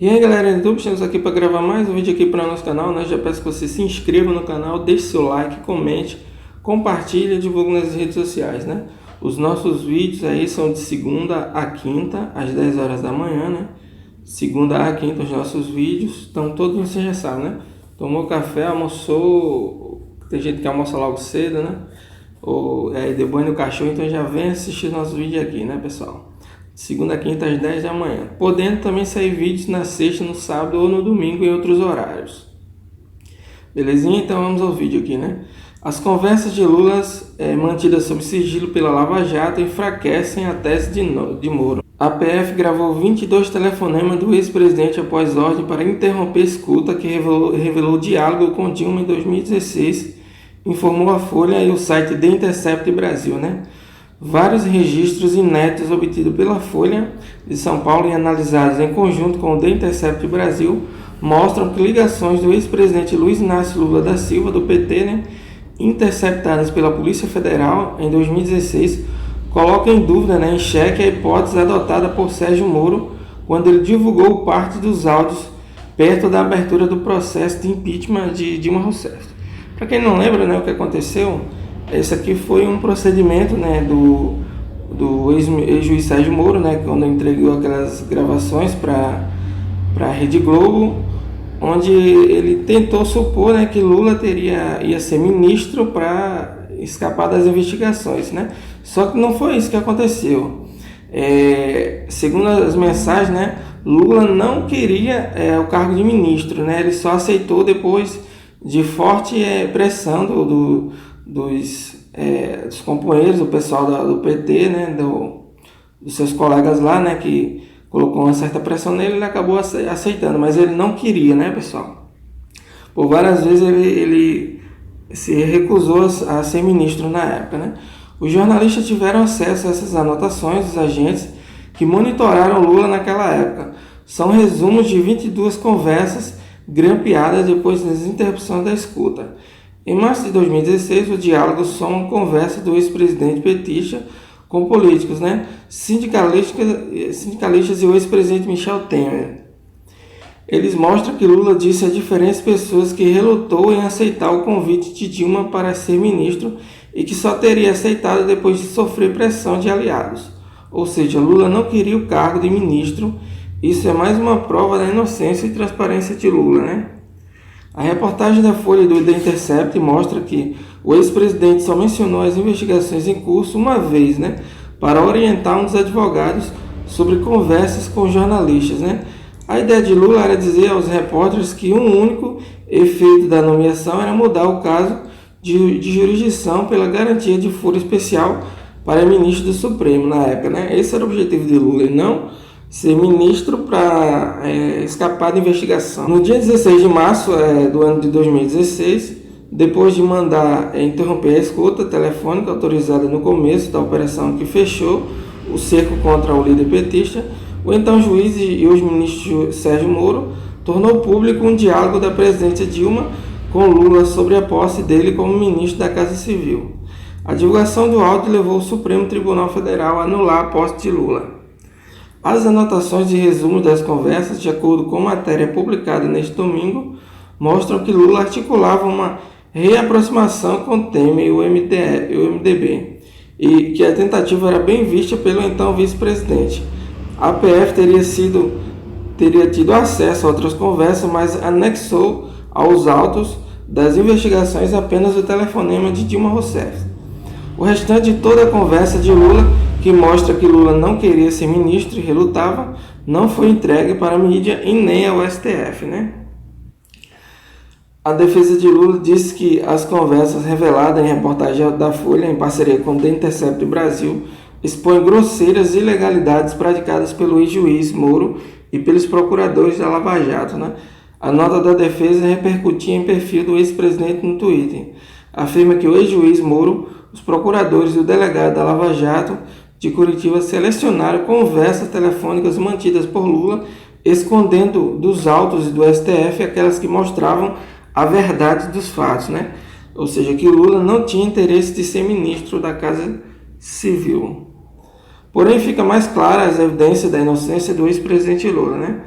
E aí galera do YouTube, estamos aqui para gravar mais um vídeo aqui para o nosso canal, né? Já peço que você se inscreva no canal, deixe seu like, comente, compartilhe e divulgue nas redes sociais, né? Os nossos vídeos aí são de segunda a quinta, às 10 horas da manhã, né? Segunda a quinta os nossos vídeos, estão todos, você já sabe, né? Tomou café, almoçou, tem gente que almoça logo cedo, né? Ou deu banho no cachorro, então já vem assistir nossos vídeos aqui, né, pessoal? Segunda a quinta às 10 da manhã. Podendo também sair vídeos na sexta, no sábado ou no domingo em outros horários. Belezinha? Então vamos ao vídeo aqui, né? As conversas de Lula mantidas sob sigilo pela Lava Jato enfraquecem a tese de Moro. A PF gravou 22 telefonemas do ex-presidente após ordem para interromper escuta que revelou diálogo com Dilma em 2016, informou a Folha e o site The Intercept Brasil, né? Vários registros inéditos obtidos pela Folha de São Paulo e analisados em conjunto com o The Intercept Brasil mostram que ligações do ex-presidente Luiz Inácio Lula da Silva, do PT, né, interceptadas pela Polícia Federal em 2016, colocam em dúvida, né, em xeque a hipótese adotada por Sérgio Moro quando ele divulgou parte dos áudios perto da abertura do processo de impeachment de Dilma Rousseff. Para quem não lembra, né, o que aconteceu, esse aqui foi um procedimento, né, do ex-juiz Sérgio Moro, né, quando entregou aquelas gravações para a Rede Globo, onde ele tentou supor, né, que Lula ia ser ministro para escapar das investigações, né? Só que não foi isso que aconteceu. Segundo as mensagens, né, Lula não queria o cargo de ministro, né? Ele só aceitou depois de forte pressão dos companheiros, do pessoal do PT, né, dos seus colegas lá, né, que colocou uma certa pressão nele, ele acabou aceitando, mas ele não queria, né, pessoal? Por várias vezes ele se recusou a ser ministro na época, né? Os jornalistas tiveram acesso a essas anotações dos agentes que monitoraram Lula naquela época. São resumos de 22 conversas grampeadas depois das interrupções da escuta. Em março de 2016, o diálogo são uma conversa do ex-presidente petista com políticos, né, sindicalistas e o ex-presidente Michel Temer. Eles mostram que Lula disse a diferentes pessoas que relutou em aceitar o convite de Dilma para ser ministro e que só teria aceitado depois de sofrer pressão de aliados. Ou seja, Lula não queria o cargo de ministro. Isso é mais uma prova da inocência e transparência de Lula, né? A reportagem da Folha do The Intercept mostra que o ex-presidente só mencionou as investigações em curso uma vez, né, para orientar um dos advogados sobre conversas com jornalistas, né? A ideia de Lula era dizer aos repórteres que um único efeito da nomeação era mudar o caso de jurisdição pela garantia de foro especial para ministro do Supremo na época, né? Esse era o objetivo de Lula, e não ser ministro para escapar da investigação. No dia 16 de março do ano de 2016, depois de mandar interromper a escuta telefônica autorizada no começo da operação que fechou o cerco contra o líder petista, o então juiz e o ministro Sérgio Moro tornou público um diálogo da presidente Dilma com Lula sobre a posse dele como ministro da Casa Civil. A divulgação do áudio levou o Supremo Tribunal Federal a anular a posse de Lula. As anotações de resumo das conversas, de acordo com matéria publicada neste domingo, mostram que Lula articulava uma reaproximação com Temer e o MDB, e que a tentativa era bem vista pelo então vice-presidente. A PF teria tido acesso a outras conversas, mas anexou aos autos das investigações apenas o telefonema de Dilma Rousseff. O restante de toda a conversa de Lula, que mostra que Lula não queria ser ministro e relutava, não foi entregue para a mídia e nem ao STF, né? A defesa de Lula disse que as conversas reveladas em reportagem da Folha, em parceria com o The Intercept Brasil, expõem grosseiras ilegalidades praticadas pelo ex-juiz Moro e pelos procuradores da Lava Jato, né? A nota da defesa repercutia em perfil do ex-presidente no Twitter. Afirma que o ex-juiz Moro, os procuradores e o delegado da Lava Jato de Curitiba selecionaram conversas telefônicas mantidas por Lula, escondendo dos autos do STF aquelas que mostravam a verdade dos fatos, né? Ou seja, que Lula não tinha interesse de ser ministro da Casa Civil. Porém, fica mais clara as evidências da inocência do ex-presidente Lula, né?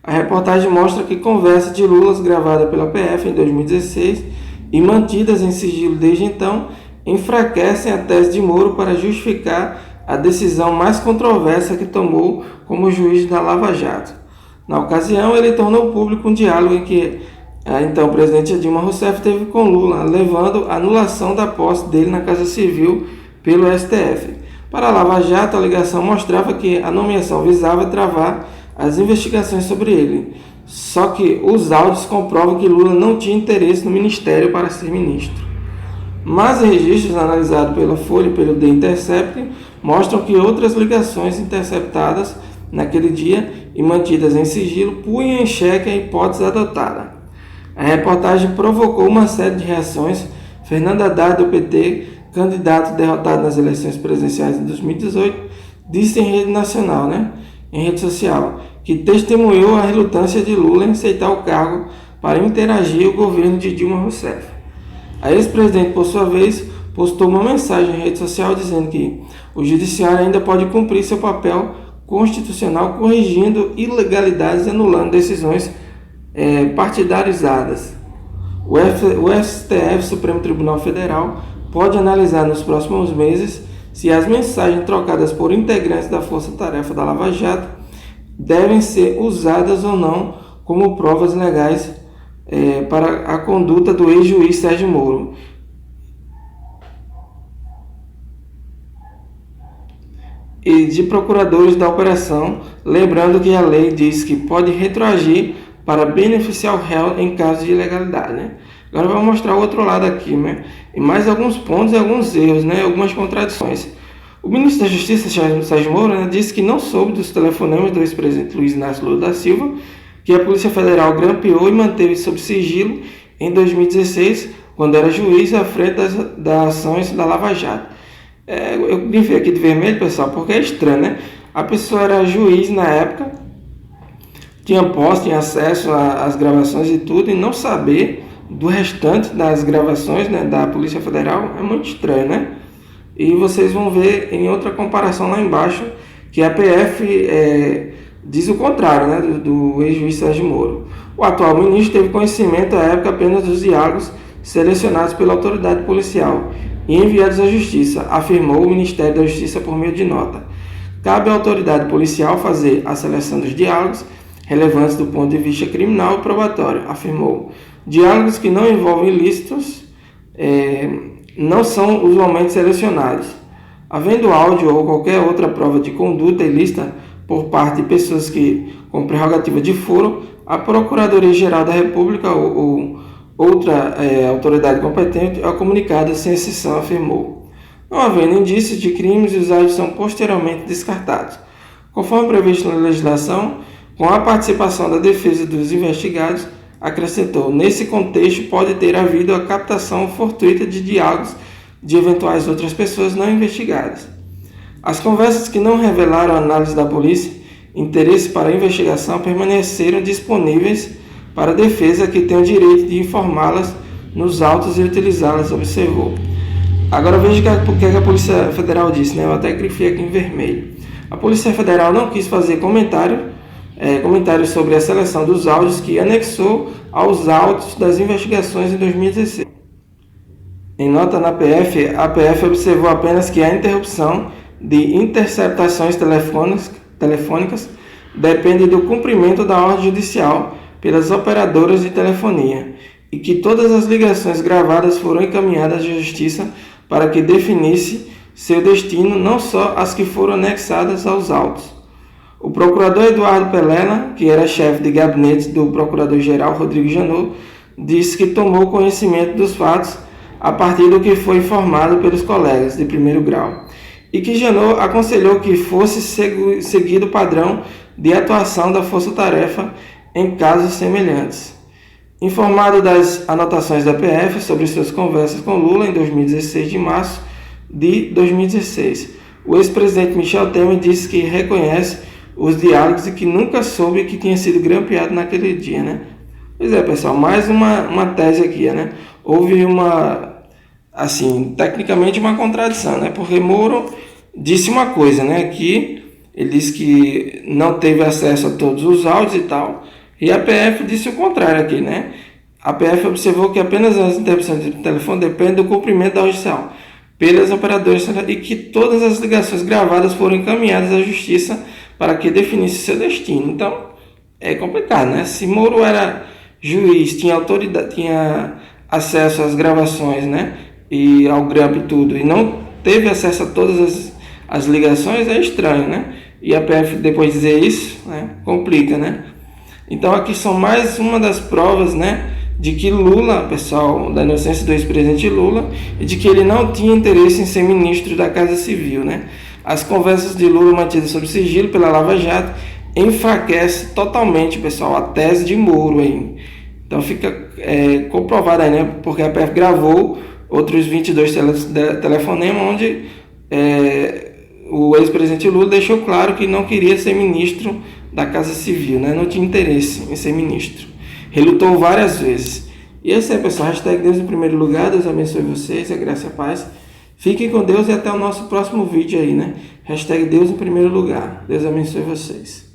A reportagem mostra que conversas de Lula gravadas pela PF em 2016 e mantidas em sigilo desde então enfraquecem a tese de Moro para justificar a decisão mais controversa que tomou como juiz da Lava Jato. Na ocasião, ele tornou público um diálogo em que a então presidente Dilma Rousseff teve com Lula, levando à anulação da posse dele na Casa Civil pelo STF. Para a Lava Jato, a ligação mostrava que a nomeação visava travar as investigações sobre ele. Só que os áudios comprovam que Lula não tinha interesse no ministério para ser ministro. Mas registros analisados pela Folha e pelo The Intercept mostram que outras ligações interceptadas naquele dia e mantidas em sigilo punham em xeque a hipótese adotada. A reportagem provocou uma série de reações. Fernando Haddad, do PT, candidato derrotado nas eleições presidenciais de 2018, disse em em rede social, que testemunhou a relutância de Lula em aceitar o cargo para interagir o governo de Dilma Rousseff. A ex-presidente, por sua vez, postou uma mensagem em rede social dizendo que o judiciário ainda pode cumprir seu papel constitucional corrigindo ilegalidades e anulando decisões partidarizadas. O STF, Supremo Tribunal Federal, pode analisar nos próximos meses se as mensagens trocadas por integrantes da Força-Tarefa da Lava Jato devem ser usadas ou não como provas legais para a conduta do ex-juiz Sérgio Moro. E de procuradores da operação, lembrando que a lei diz que pode retroagir para beneficiar o réu em caso de ilegalidade. Agora vamos mostrar o outro lado aqui, e mais alguns pontos e alguns erros, algumas contradições. O ministro da Justiça, Sérgio Moro, disse que não soube dos telefonemas do ex-presidente Luiz Inácio Lula da Silva, que a Polícia Federal grampeou e manteve sob sigilo em 2016, quando era juiz à frente das ações da Lava Jato. Eu grifei aqui de vermelho, pessoal, porque é estranho, A pessoa era juiz na época, tinha posse, tinha acesso às gravações e tudo, e não saber do restante das gravações da Polícia Federal é muito estranho, E vocês vão ver em outra comparação lá embaixo que a PF diz o contrário, do ex-juiz Sérgio Moro. O atual ministro teve conhecimento à época apenas dos diálogos selecionados pela autoridade policial e enviados à Justiça, afirmou o Ministério da Justiça por meio de nota. Cabe à autoridade policial fazer a seleção dos diálogos relevantes do ponto de vista criminal e probatório, afirmou. Diálogos que não envolvem ilícitos não são usualmente selecionados. Havendo áudio ou qualquer outra prova de conduta ilícita por parte de pessoas com prerrogativa de foro, a Procuradoria-Geral da República ou outra autoridade competente é comunicada sem exceção, afirmou. Não havendo indícios de crimes, os áudios são posteriormente descartados. Conforme previsto na legislação, com a participação da defesa dos investigados, acrescentou, nesse contexto pode ter havido a captação fortuita de diálogos de eventuais outras pessoas não investigadas. As conversas que não revelaram a análise da polícia, interesse para a investigação, permaneceram disponíveis para a defesa que tem o direito de informá-las nos autos e utilizá-las, observou. Agora veja o que a Polícia Federal disse, Eu até grifei aqui em vermelho. A Polícia Federal não quis fazer comentários sobre a seleção dos áudios que anexou aos autos das investigações em 2016. Em nota na PF, a PF observou apenas que a interrupção de interceptações telefônicas depende do cumprimento da ordem judicial pelas operadoras de telefonia e que todas as ligações gravadas foram encaminhadas à Justiça para que definisse seu destino, não só as que foram anexadas aos autos. O procurador Eduardo Pelela, que era chefe de gabinete do procurador-geral Rodrigo Janot, disse que tomou conhecimento dos fatos a partir do que foi informado pelos colegas de primeiro grau e que Janot aconselhou que fosse seguido o padrão de atuação da Força-Tarefa em casos semelhantes. Informado das anotações da PF sobre suas conversas com Lula em 2016 de março de 2016, o ex-presidente Michel Temer disse que reconhece os diálogos e que nunca soube que tinha sido grampeado naquele dia, Pois é, pessoal, mais uma tese aqui, Houve tecnicamente uma contradição, Porque Moro disse uma coisa, que ele disse que não teve acesso a todos os áudios e tal, E a PF disse o contrário aqui, né? A PF observou que apenas as interrupções de telefone dependem do cumprimento da audição pelas operadoras e que todas as ligações gravadas foram encaminhadas à justiça para que definisse seu destino. Então, é complicado, né? Se Moro era juiz, tinha autoridade, tinha acesso às gravações, né? E ao grampo e tudo, e não teve acesso a todas as ligações, é estranho, né? E a PF depois dizer isso, né? Complica, né? Então aqui são mais uma das provas, né, de que Lula, pessoal, da inocência do ex-presidente Lula, e de que ele não tinha interesse em ser ministro da Casa Civil, né? As conversas de Lula mantidas sob sigilo pela Lava Jato enfraquece totalmente, pessoal, a tese de Moro aí. Então fica comprovado aí, né? Porque a PF gravou outros 22 telefonemas onde o ex-presidente Lula deixou claro que não queria ser ministro da Casa Civil, né? Não tinha interesse em ser ministro. Relutou várias vezes. E esse é, pessoal, hashtag Deus em primeiro lugar. Deus abençoe vocês, a graça e a paz. Fiquem com Deus e até o nosso próximo vídeo aí, né? Hashtag Deus em primeiro lugar. Deus abençoe vocês.